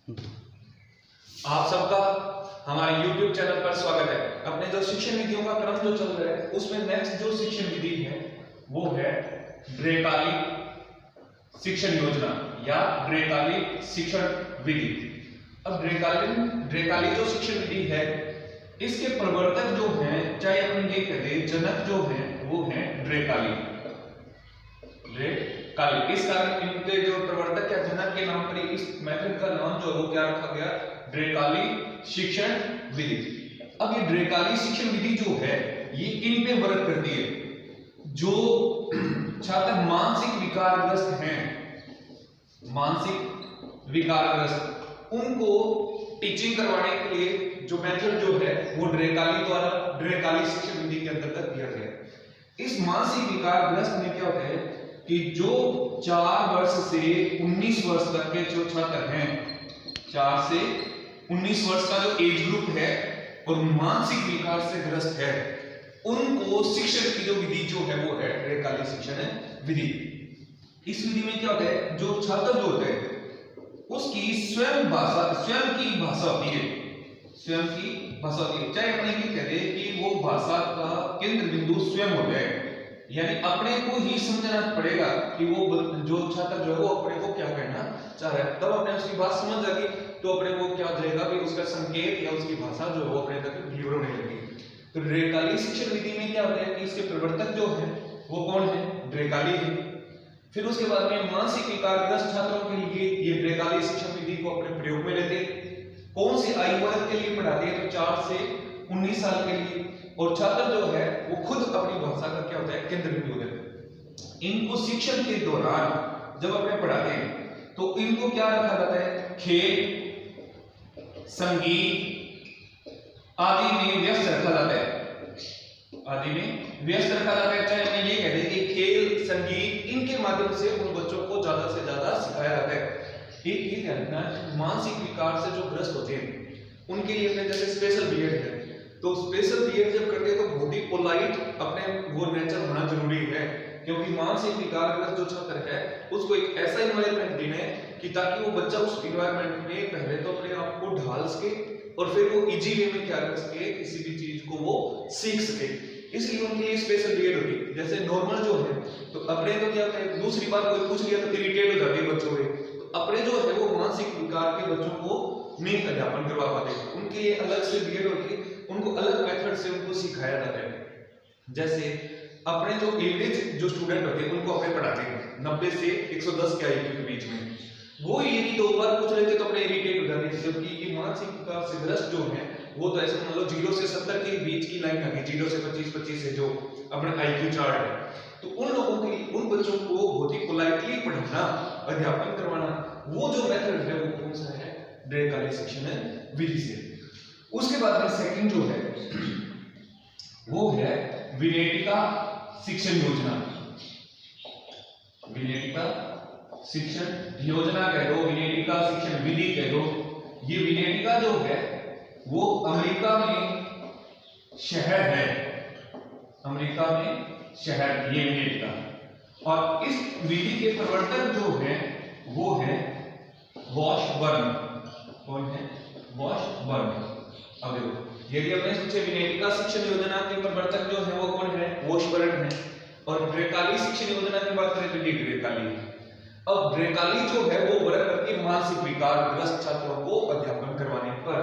आप सबका हमारे YouTube चैनल पर स्वागत है। अपने जो शिक्षण विधियों का क्रम जो चल रहा है उसमें नेक्स्ट जो शिक्षण विधि है वो है ड्रेकाली शिक्षण योजना या ड्रेकाली शिक्षण विधि। अब ड्रेकाली जो शिक्षण विधि है इसके प्रवर्तक जो हैं, चाहे अपन ये कह दें जनक जो हैं वो हैं ड्रेकाली। इस कारण इनके जो प्रवर्तक या जनक के नाम पर इस मेथड का नाम जो है वो क्या रखा गया, ड्रेकाली शिक्षण विधि। अब ये ड्रेकाली शिक्षण विधि जो है ये इन पे वर्क करती है। जो छात्र मानसिक विकारग्रस्त हैं, मानसिक विकारग्रस्त, उनको टीचिंग करवाने के लिए जो मेथड जो है वो ड्रेकाली द्वारा ड्रेकाली शिक्षण विधि के अंतर्गत दिया गया। इस मानसिक विकारग्रस्त में क्या होता है कि जो 4 वर्ष से 19 वर्ष तक के जो छात्र हैं, 4 से 19 वर्ष का जो एज ग्रुप है और मानसिक विकार से ग्रस्त है, उनको शिक्षण की जो विधि जो है वो है ड्रेकाली शिक्षण विधि। इस विधि में क्या होता है, जो छात्र जो होते हैं उसकी स्वयं की भाषा होती है, स्वयं की भाषा होती है। चाहे अपने ये कह दे कि वो भाषा का केंद्र बिंदु स्वयं होता है, यानी अपने को ही समझना पड़ेगा कि वो जो छात्र जो है वो अपने को क्या कहना चाह रहा है। तब अपने उसकी बात समझ जाएगी तो अपने को क्या हो जाएगा कि उसका संकेत या उसकी भाषा जो है वो अपने तक डिलीवर होने लगेगी। तो ड्रेकाली शिक्षण विधि में क्या होता है कि इसके प्रवर्तक जो है वो कौन है, ड्रेकाली है। फिर उसके बाद में मानसिक विकारग्रस्त छात्रों के लिए ये ड्रेकाली शिक्षण विधि को अपने प्रयोग में लेते हैं। कौन से आयु वर्ग के लिए पढ़ाते हैं, तो 4 से 19 साल के लिए। और छात्र जो है वो खुद अपनी भाषा का क्या होता है, केंद्र बिंदु होता है। इनको शिक्षण के दौरान जब अपने पढ़ाते हैं तो इनको क्या रखा जाता है, खेल संगीत आदि में व्यस्त रखा जाता है, आदि में व्यस्त रखा जाता है। चाहे मैं ये कह दें कि खेल संगीत इनके माध्यम से उन बच्चों को ज्यादा से ज्यादा सिखाया जाता है। एक ये ध्यान रखना, मानसिक विकार से जो ग्रस्त होते हैं उनके लिए अपने जैसे स्पेशल पीरियड है, तो स्पेशल पीरियड जब करते हैं तो बहुत ही पोलाइट अपने वो नेचर होना जरूरी है, क्योंकि मानसिक विकारग्रस्त जो छात्र है उसको एक ऐसा इन्वायरमेंट देना है कि ताकि वो बच्चा उस इन्वायरमेंट में पहले तो अपने आप को ढाल सके और फिर वो इजी वे में क्या कर सके, किसी भी चीज को वो सीख सके। इसलिए उनके लिए स्पेशल पीरियड होती है। जैसे नॉर्मल जो है तो अपने तो क्या होता है, दूसरी बार कोई पूछ लिया तो इरिटेट हो जाते हैं बच्चों में, तो अपने जो है वो मानसिक विकार के बच्चों को नहीं अध्यापन करवा पाते, उनके लिए अलग से पीरियड होती है, उनको अलग मेथड से उनको सिखाया जाता है। जैसे अपने जो एवरेज जो स्टूडेंट होते हैं उनको अपने पढ़ाते हैं 90 से 110 के आईक्यू के बीच में, वो यदि 2 बार पूछ लेते तो अपने इरिटेट हो जाते हैं। जबकि ये मानसिक विकार से ग्रस्त जो है वो तो ऐसे मान लो 0 से 70 के बीच की लाइन आ गई, 0 से 25, 25 से जो अपने आईक्यू चार्ट है, तो उन लोगों के लिए उन बच्चों को बहुत ही पोलाइटली पढ़ाना, अध्यापन करवाना, वो जो मेथड है वो कौन सा है, ड्रेकाली शिक्षण विधि से। उसके बाद में सेकंड जो है वो है विनेटिका शिक्षण योजना। विनेटिका शिक्षण योजना कह दो, विनेटिका शिक्षण विधि कह दो। ये विनेटिका जो है वो अमेरिका में शहर है, अमेरिका में शहर ये विनेटिका। और इस विधि के प्रवर्तक जो है वो है वॉशबर्न। कौन है, वॉशबर्न। अब देखो यदि हमने सोचे विनेटिका शिक्षण योजना के प्रवर्तक जो है वो कौन है, वॉशबर्न है, और ड्रेकाली शिक्षण योजना की बात करें तो ये ड्रेकाली है। अब ड्रेकाली जो है वो वर्क करती है मानसिक विकारग्रस्त छात्रों को अध्यापन करवाने पर।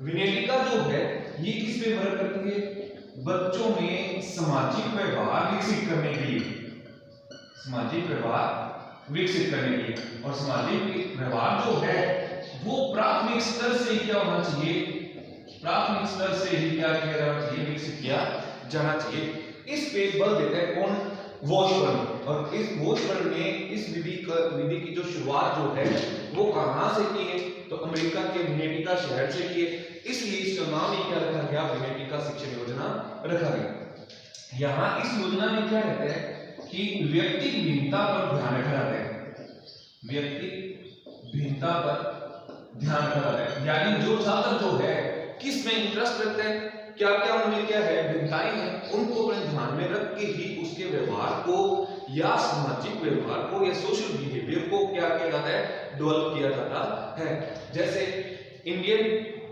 विनेटिका जो है ये किस पे वर्क करती है, बच्चों में सामाजिक व्यवहार विकसित करने के लिए, सामाजिक व्यवहार विकसित करने के लिए। और सामाजिक व्यवहार जो है वो प्राथमिक स्तर से क्या होना चाहिए, प्राथमिक स्तर से ही क्या किया जाना चाहिए, विकसित किया जाना चाहिए। इस पे बल देता है कौन, वॉशबर्न। और इस वॉशबर्न ने इस विधि की जो शुरुआत जो है वो कहां से की है, तो अमेरिका के विनेटिका शहर से की है। इसलिए इसका नाम ही क्या रखा गया, विनेटिका शिक्षण योजना रखा गया। यहाँ इस योजना में क्या रहता है कि व्यक्ति भिन्नता पर ध्यान रखा जाता है, व्यक्ति भिन्नता पर ध्यान रखा जाता है। यानी जो छात्र जो है किस में इंटरेस्ट रखते हैं, क्या क्या उनमें क्या है भिन्नताएं हैं, उनको अपने ध्यान में रख के ही उसके व्यवहार को या सामाजिक व्यवहार को या सोशल बिहेवियर को क्या किया जाता है, डेवलप किया जाता है। जैसे इंडियन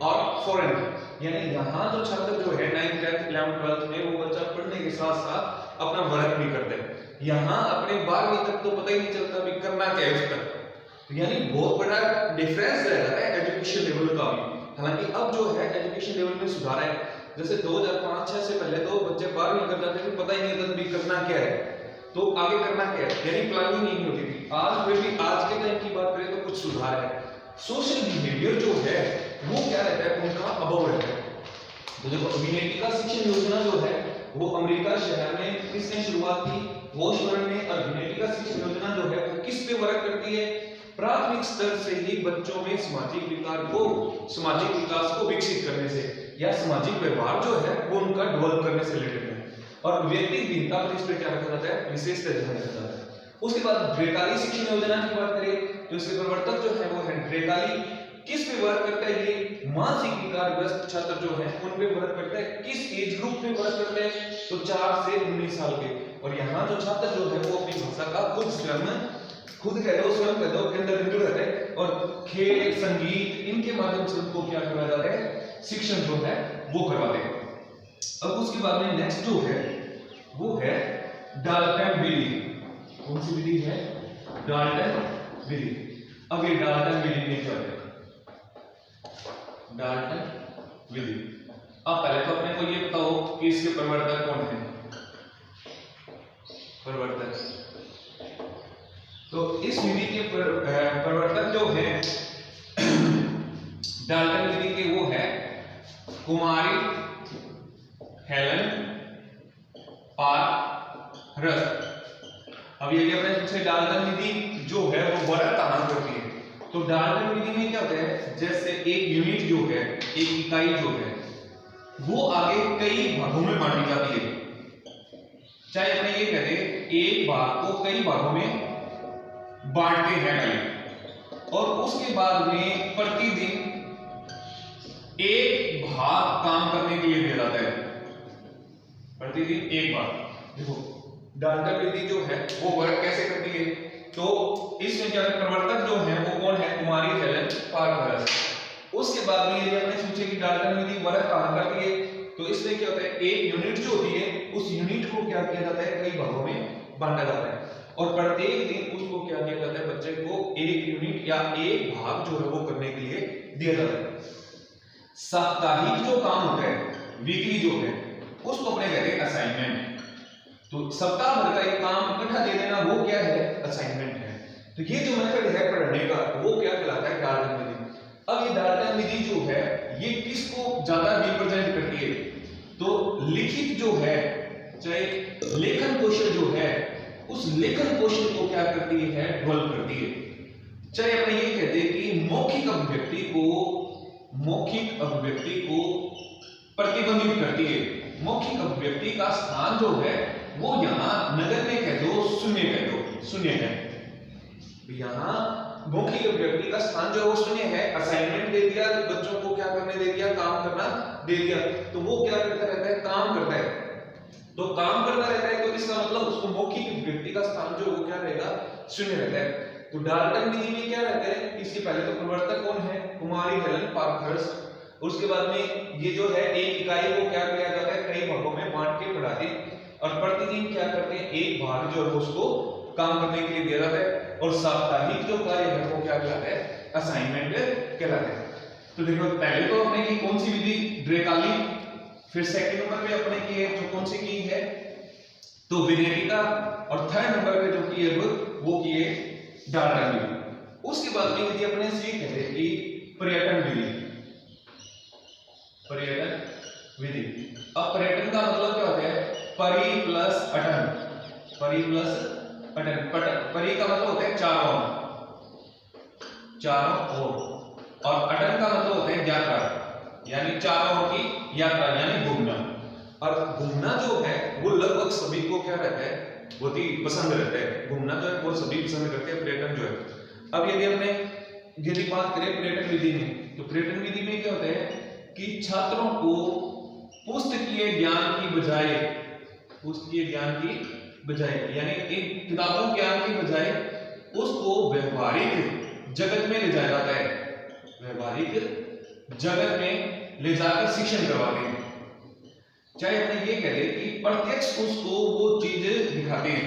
और फॉरेन, यानी यहाँ जो छात्र जो है 9th 10th 11th 12th में वो बच्चा पढ़ने के साथ साथ अपना वर्क भी करते हैं। यहाँ अपने 12वीं तक तो पता ही नहीं चलता भी करना क्या है उस तक, यानी बहुत बड़ा डिफरेंस रह जाता है एजुकेशन लेवल का भी। हालांकि अब जो है एजुकेशन लेवल में सुधार है। जैसे 2005-6 से पहले तो बच्चे 12वीं कर जाते थे, पता ही नहीं होता भी करना क्या है, तो आगे करना क्या है, यानी प्लानिंग नहीं होती थी। आज फिर भी आज के टाइम की बात करें तो कुछ सुधार है। सोशल बिहेवियर जो है वो क्या रहता है, उनका अभाव रहता है। तो देखो विनेटिका शिक्षण योजना जो है वो अमेरिका शहर में किसने शुरुआत की, वॉशबर्न ने। और विनेटिका शिक्षण योजना जो है वो किस पे वर्क करती है, प्राथमिक स्तर से ही बच्चों में सामाजिक विकास को विकसित करने से या सामाजिक व्यवहार जो है वो उनका डेवलप करने से रिलेटेड है। और व्यक्तिगत भिन्नता पर इस पे क्या रखा जाता है, विशेष ध्यान रखा जाता है। उसके बाद ड्रेकाली शिक्षण योजना की बात करें तो इसके प्रवर्तक जो है वो है ड्रेकाली। किस पे वर्क करता है ये, मानसिक विकारग्रस्त छात्र जो है उन पे वर्क करता है। किस एज ग्रुप में वर्क करते हैं, तो 4 से 19 साल के। और यहाँ जो छात्र जो है वो अपनी भाषा का खुद कह दो के अंदर इंटर रहते हैं और खेल संगीत इनके माध्यम से उनको क्या करवाया जाता है, शिक्षण जो है वो करवाते हैं। अब उसके बाद में नेक्स्ट जो है वो है डाल्टन विधि। कौन सी विधि है, डाल्टन विधि। अब ये डाल्टन विधि में क्या है, डाल्टन विधि। अब पहले तो अपने को ये बताओ कि इसके प्रवर्तक कौन है, प्रवर्तक। तो इस विधि के प्रवर्तक जो है डाल्टन विधि के वो है कुमारी हेलन पारखर्स्ट। अब यदि अपने पूछे डाल्टन विधि जो है वो वर्क कहां करती है, तो डाल्टन विधि में क्या होता है, जैसे एक यूनिट जो है, एक इकाई जो है वो आगे कई भागों में बांटी जाती है। चाहे अपने ये कहते एक भाग को कई भागों में बांटते हैं पहले, और उसके बाद में प्रतिदिन एक भाग काम करने के लिए दिया जाता है, प्रतिदिन एक भाग। देखो डाल्टन विधि जो है वो वर्क कैसे करती है, तो इसमें क्या है, प्रवर्तक जो है वो कौन है, कुमारी हेलन पारखर्स्ट। उसके बाद में यदि हमने सोचे कि डाल्टन विधि वर्क कहां करती है, तो इसमें क्या होता है, एक यूनिट जो होती है उस यूनिट को क्या किया जाता है, कई भागों में बांटा जाता है, और प्रत्येक दिन उसको क्या किया जाता है, बच्चे को एक यूनिट या एक भाग जो है वो करने के लिए दिया जाता है। साप्ताहिक जो काम होता है, वीकली जो है, उसको अपने कहते हैं असाइनमेंट। तो सप्ताह भर का एक काम इकट्ठा दे देना वो क्या है, असाइनमेंट है। तो ये जो मेथड है पढ़ने का वो क्या कहलाता है, डाल्टन विधि। अब ये डाल्टन विधि जो है ये किसको ज्यादा रिप्रेजेंट करती है, तो लिखित जो है, चाहे लेखन कौशल जो है, उस लेखन कौशल को क्या करती है, डेवलप करती है। चाहे अपने ये कहते हैं कि मौखिक अभिव्यक्ति को प्रतिबंधित करती है। मौखिक अभिव्यक्ति का स्थान जो है वो यहाँ नगर में कह दो, शून्य है। यहाँ मौखिक अभिव्यक्ति का स्थान जो है वो शून्य है। असाइनमेंट दे दिया, बच्चों को क्या करने दे दिया, काम करना दे दिया, तो वो क्या करता रहता है, काम करता है। तो काम करता रहता है, तो इसका मतलब उसको मौखिक अभिव्यक्ति का स्थान जो वो क्या रहेगा, शून्य रहता है। तो डाल्टन विधि में क्या रहता है, इसके पहले तो प्रवर्तक कौन है, कुमारी हेलन पारखर्स्ट। उसके बाद में ये जो है एक इकाई को क्या किया जाता है, कई भागों में बांट के पढ़ाते, और प्रतिदिन क्या करते हैं, एक भाग जो है उसको काम करने के लिए दिया जाता है। और साप्ताहिक जो कार्य है वो क्या कहलाता है, असाइनमेंट कहलाता है। तो देखो पहले तो अपने की कौन सी विधि, ड्रेकाली। फिर सेकंड नंबर पे अपने की है जो कौन सी की है, तो विनेटिका। और थर्ड नंबर पे जो की है वो की है डाल्टन विधि। उसके बाद में यदि अपने से कहते हैं कि पर्यटन विधि, पर्यटन विधि। अब पर्यटन का मतलब क्या होता है, परि प्लस अटन, परि प्लस अटन। परि का मतलब होता है चारों ओर, और अटन का मतलब होता है यात्रा, यानी चारों ओर की यात्रा, यानी घूमना। और घूमना जो है वो लगभग सभी को क्या रहता है, बहुत ही पसंद रहता है। घूमना जो है वो सभी पसंद करते हैं, पर्यटन जो है। अब यदि बात करें पर्यटन विधि में, तो पर्यटन विधि में क्या होता है कि छात्रों को पुस्तकीय ज्ञान की बजाय, यानी इन किताबों ज्ञान की बजाय उसको व्यवहारिक जगत में ले जाया जाता है, व्यवहारिक जगत में ले जाकर शिक्षण करवाते हैं। चाहे अपने ये कह दे कि प्रत्यक्ष उसको वो चीज दिखाते हैं,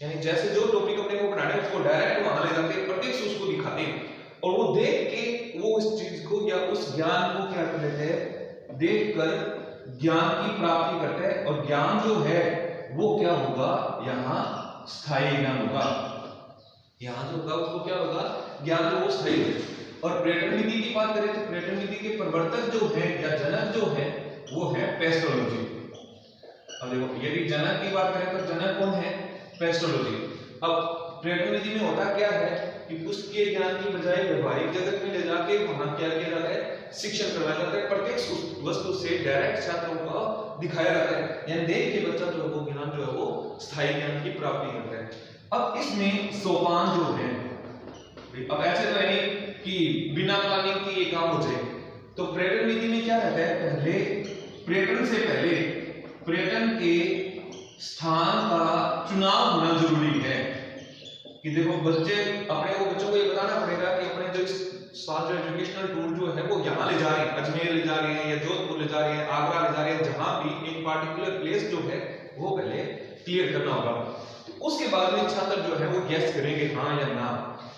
यानी जैसे जो टॉपिक अपने को पढ़ाना है उसको डायरेक्ट वहां ले जाते हैं, प्रत्यक्ष उसको दिखाते हैं और वो देख के वो उस चीज को या उस ज्ञान को क्या कर लेते हैं, देखकर ज्ञान की प्राप्ति करते हैं। और ज्ञान जो है वो क्या होगा, यहाँ स्थायी ज्ञान होगा, यहाँ जो होगा उसको क्या होगा, ज्ञान जो वो स्थायी है। और पर्यटन विधि की बात करें तो पर्यटन विधि के प्रवर्तक जो है या जनक जो है वो है पेस्टोलॉजी। अब देखो यदि जनक की बात करें तो जनक कौन है, पेस्टोलॉजी। अब पर्यटन विधि में होता क्या है कि उसके ज्ञान की बजाय व्यवहारिक जगत में ले जाके वहां क्या किया जाता है, शिक्षण करवाया जाता है, प्रत्यक्ष उस वस्तु से डायरेक्ट छात्रों को दिखाया जाता है, यानी देख के बच्चा जो है वो ज्ञान जो है वो स्थायी ज्ञान की प्राप्ति करता है। अब इसमें सोपान जो है, अब ऐसे तो है कि बिना प्लानिंग के ये काम हो जाए, तो पर्यटन विधि में क्या रहता है, पहले पर्यटन से पहले पर्यटन के स्थान का चुनाव होना जरूरी है। कि देखो बच्चे अपने को बच्चों को ये बताना पड़ेगा कि अपने जो साथ जो एजुकेशनल टूर जो है वो यहाँ ले जा रहे हैं, अजमेर ले जा रहे हैं या जोधपुर ले जा रहे हैं, आगरा ले जा रहे हैं, जहां भी एक पार्टिकुलर प्लेस जो है वो पहले क्लियर करना होगा। तो उसके बाद में छात्र जो है वो गेस करेंगे हाँ या ना।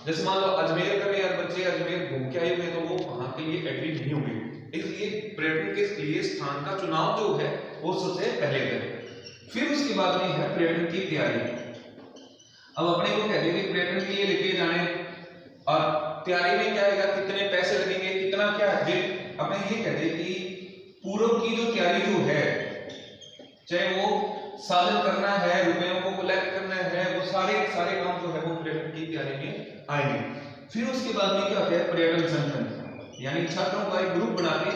जैसे मान लो अजमेर कर रहे हैं बच्चे, अजमेर घूम के आए हुए, तो वो वहां के लिए एग्री नहीं होंगे, इसलिए पर्यटन के लिए स्थान का चुनाव जो है वो सबसे पहले करें। फिर उसके बाद में है पर्यटन की तैयारी। अब अपने को कहते हैं कि पर्यटन के लिए लेके जाने और तैयारी में क्या आएगा, कितने पैसे लगेंगे, कितना क्या है, अपने ये कहते हैं कि पूर्व की जो तैयारी जो है, चाहे वो साधन करना है, रुपयों को कलेक्ट करना है, वो सारे काम जो है वो पर्यटन की तैयारी में आएंगे। फिर उसके बाद में क्या होता है, पर्यटन संगठन, यानी छात्रों का एक ग्रुप बना के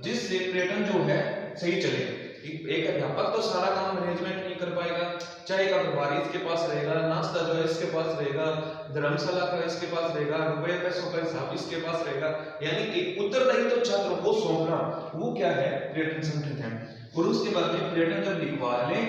जिससे पर्यटन जो है सही चले। एक अध्यापक तो सारा काम मैनेजमेंट नहीं कर पाएगा, चाहे का प्रभारी इसके पास रहेगा, नाश्ता जो है इसके पास रहेगा, धर्मशाला का इसके पास रहेगा, रुपए पैसों का हिसाब इसके पास रहेगा, यानी एक उत्तरदायित्व तो छात्रों को सौंपना वो क्या है, पर्यटन संगठन है। और उसके बाद में पर्यटन जब लिखवा ले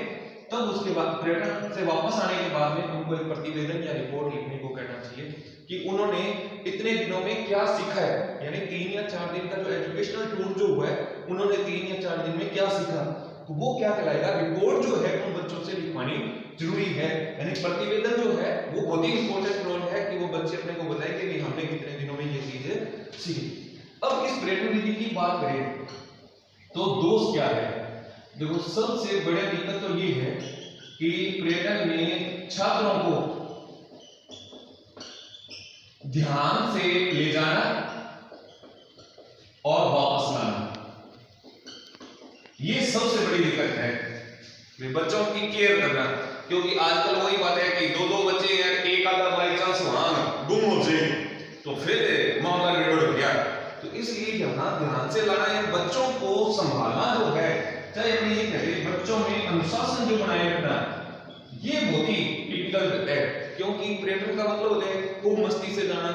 तब उसके बाद पर्यटन से वापस आने के बाद में उनको एक प्रतिवेदन या रिपोर्ट लिखने को कहना चाहिए कि उन्होंने इतने दिनों में क्या सीखा है, यानी 3 या 4 दिन का जो एजुकेशनल टूर जो हुआ है उन्होंने 3 या 4 दिन में क्या सीखा, तो वो क्या कहलाएगा, रिपोर्ट जो है उन बच्चों से लिखवानी जरूरी है। यानी प्रतिवेदन जो है वो बहुत ही इंपॉर्टेंट रोल है कि वो बच्चे अपने को बताएंगे कि हमने कितने दिनों में ये चीजें सीखी। अब इस पर्यटन विधि की बात करें तो दोष क्या है, देखो सबसे बड़ी दिक्कत तो ये है कि पर्यटन में छात्रों को ध्यान से ले जाना और वापस लाना, ये सबसे बड़ी दिक्कत है, बच्चों की केयर करना। क्योंकि आजकल वही बात है कि 2-2 बच्चे यार एक आधा बाई चांस वहां गुम हो जाए तो फिर मामला गड़बड़ हो गया। तो इसलिए यहाँ ध्यान से लाना है, बच्चों को संभालना जो है, चाहे अपने ये कहें बच्चों में अनुशासन जो बनाए रखना, ये बहुत ही टिपिकल है। क्योंकि पर्यटन का मतलब होता है खूब मस्ती से जाना,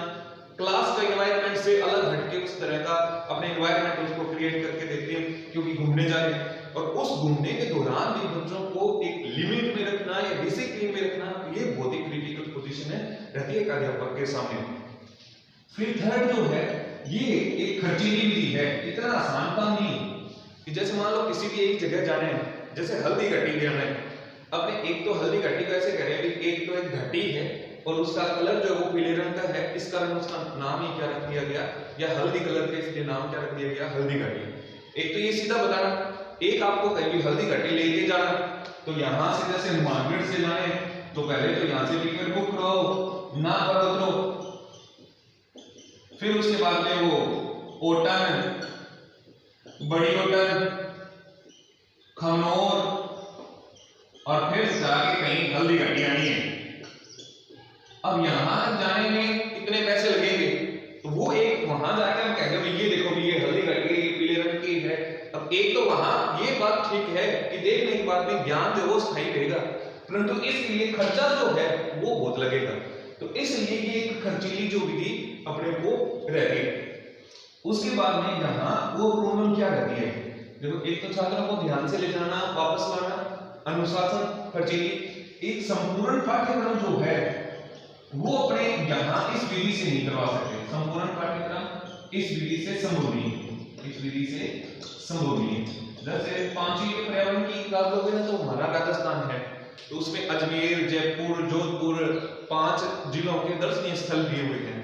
क्लास का एनवायरनमेंट से अलग हटके उस तरह का अपने एनवायरनमेंट उसको क्रिएट करके देते हैं, क्योंकि घूमने जा रहे हैं। और उस घूमने के दौरान भी बच्चों को एक लिमिट में रखना या डिसिप्लिन में रखना, ये बहुत ही क्रिटिकल पोजीशन है रहती है अध्यापक के सामने। फिर थर्ड जो है ये एक खर्चीली विधि है, इतना आसान काम नहीं कि जैसे मान लो किसी भी एक जगह जाने हैं, जैसे हल्दी घाटी में हमें अपने एक तो हल्दी घाटी का ऐसे कह रहे हैं कि एक तो एक घाटी है और उसका कलर जो है वो पीले रंग का है, इस कारण उसका नाम ही क्या रख दिया गया, या हल्दी कलर के इसलिए नाम क्या रख दिया गया, हल्दी घाटी। एक तो ये सीधा बताना, एक आपको कहीं भी हल्दी घाटी लेके जाना, तो यहाँ से जैसे हनुमानगढ़ से जाने तो पहले तो यहाँ से टिकट बुक करो, ना पर उतरो, फिर उसके बाद में वो ओटन, बड़ी ओटन, खमनोर और फिर जाके कहीं हल्दी घाटी आनी है। अब यहाँ तक जाने में कितने पैसे लगेंगे, तो वो एक वहां जाकर हम कहेंगे ये देखो ये हल्दी घाटी ये पीले रंग की है। अब एक तो वहां ये बात ठीक है कि देखने के बाद में ज्ञान जो वो स्थायी रहेगा, परंतु इसके लिए खर्चा जो है वो बहुत लगेगा, तो इसलिए ये एक खर्चीली जो विधि अपने को रहती है। उसके बाद में यहाँ वो प्रॉब्लम क्या रहती है, देखो एक तो छात्रों को ध्यान से ले जाना वापस लाना, अनुशासन खर्चीली, एक संपूर्ण पाठ्यक्रम जो है वो अपने यहाँ इस विधि से नहीं करवा सकते। संपूर्ण पाठ्यक्रम इस विधि से संभव नहीं है, इस विधि से संभव नहीं है। जैसे पांचवी के पर्यावरण की बात लोगे ना, तो हमारा राजस्थान है, तो उसमें अजमेर, जयपुर, जोधपुर 5 जिलों के दर्शनीय स्थल दिए हुए हैं।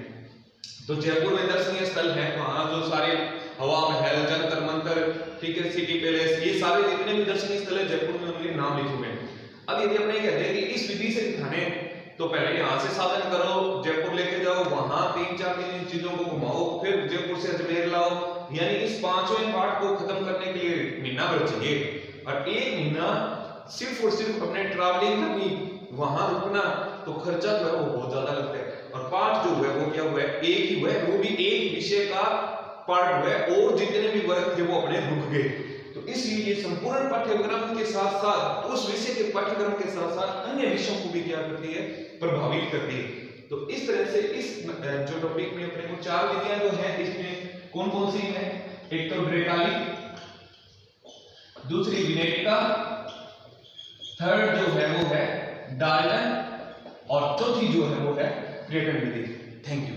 तो जयपुर में दर्शनीय स्थल है, वहां जो सारे हवा महल, जंतर मंतर, ठीक है, सिटी पैलेस, ये सारे जितने भी दर्शनीय स्थल है जयपुर में, उनके नाम लिखे हुए हैं। अब यदि अपने कहते हैं कि इस विधि से दिखाने, तो पहले यहाँ से साधन करो, जयपुर लेके जाओ, वहां 3-4 दिन इन चीजों को घुमाओ, फिर जयपुर से अजमेर लाओ, यानी इस 5वें पार्ट को खत्म करने के लिए महीना भर चाहिए। और 1 महीना सिर्फ और सिर्फ अपने ट्रैवलिंग करनी, वहां रुकना, तो खर्चा जो है वो बहुत ज्यादा लगता है। और पार्ट जो है वो क्या हुआ है, एक ही हुआ है, वो भी एक विषय का पार्ट हुआ है, और जितने भी वर्ग थे वो अपने रुक गए। तो इसलिए संपूर्ण पाठ्यक्रम के साथ साथ उस विषय के पाठ्यक्रम के साथ साथ अन्य विषयों को भी क्या करती है, प्रभावित करती है। तो इस तरह से इस जो टॉपिक में अपने को 4 विधियां जो है, इसमें कौन कौन सी है, एक तो ड्रेकाली, दूसरी विनेटिका, थर्ड जो है वो है डाल्टन, और चौथी जो है वो है क्रेटन विधि। Thank you.